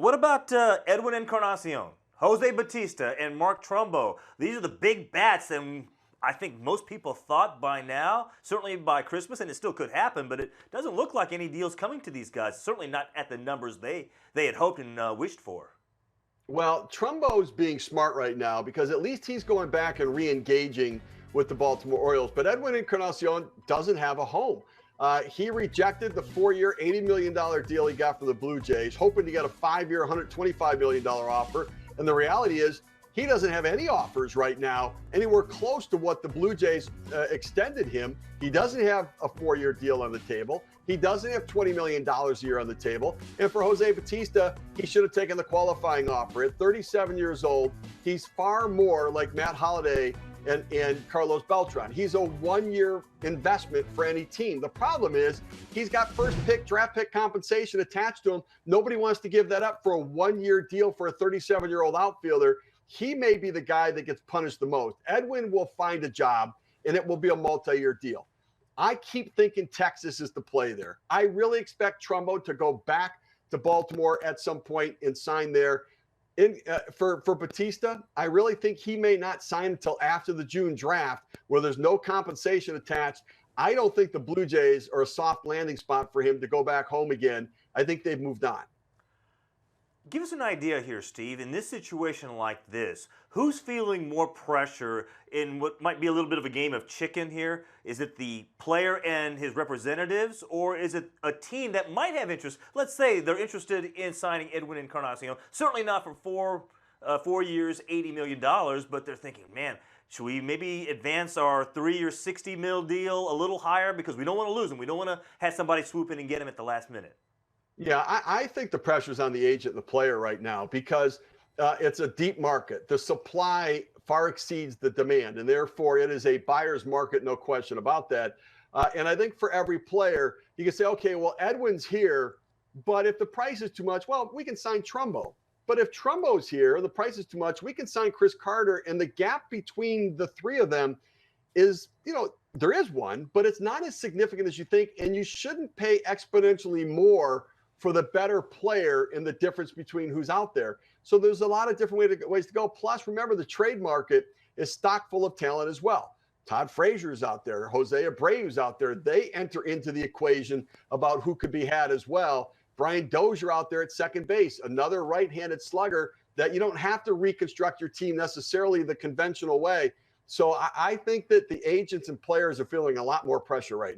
what about Edwin Encarnacion, Jose Bautista, and Mark Trumbo? These are the big bats, and I think most people thought by now, certainly by Christmas, and it still could happen, but it doesn't look like any deals coming to these guys. Certainly not at the numbers they had hoped and wished for. Well, Trumbo's being smart right now because at least he's going back and re-engaging with the Baltimore Orioles. But Edwin Encarnacion doesn't have a home. He rejected the 4-year, $80 million deal he got from the Blue Jays, hoping to get a 5-year, $125 million offer. And the reality is he doesn't have any offers right now anywhere close to what the Blue Jays extended him. He doesn't have a 4-year deal on the table. He doesn't have $20 million a year on the table. And for Jose Bautista, he should have taken the qualifying offer. At 37 years old, he's far more like Matt Holliday and Carlos Beltran. He's a 1-year investment for any team. The problem is he's got first pick, draft pick compensation attached to him. Nobody wants to give that up for a 1-year deal for a 37-year-old outfielder. He may be the guy that gets punished the most. Edwin will find a job, and it will be a multi-year deal. I keep thinking Texas is the play there. I really expect Trumbo to go back to Baltimore at some point and sign there. For Bautista, I really think he may not sign until after the June draft, where there's no compensation attached. I don't think the Blue Jays are a soft landing spot for him to go back home again. I think they've moved on. Give us an idea here, Steve. In this situation like this, who's feeling more pressure in what might be a little bit of a game of chicken here? Is it the player and his representatives, or is it a team that might have interest? Let's say they're interested in signing Edwin Encarnacion. Certainly not for 4 years, $80 million, but they're thinking, man, should we maybe advance our 3-year, $60 million deal a little higher because we don't want to lose him. We don't want to have somebody swoop in and get him at the last minute. Yeah, I think the pressure's on the agent and the player right now because it's a deep market. The supply far exceeds the demand, and therefore it is a buyer's market, no question about that. And I think for every player, you can say, okay, well, Edwin's here, but if the price is too much, well, we can sign Trumbo. But if Trumbo's here and the price is too much, we can sign Chris Carter, and the gap between the three of them is, there is one, but it's not as significant as you think, and you shouldn't pay exponentially more for the better player in the difference between who's out there. So there's a lot of different ways to go. Plus, remember, the trade market is stock full of talent as well. Todd Frazier's out there. Jose Abreu's out there. They enter into the equation about who could be had as well. Brian Dozier out there at second base, another right-handed slugger that you don't have to reconstruct your team necessarily the conventional way. So I think that the agents and players are feeling a lot more pressure right now.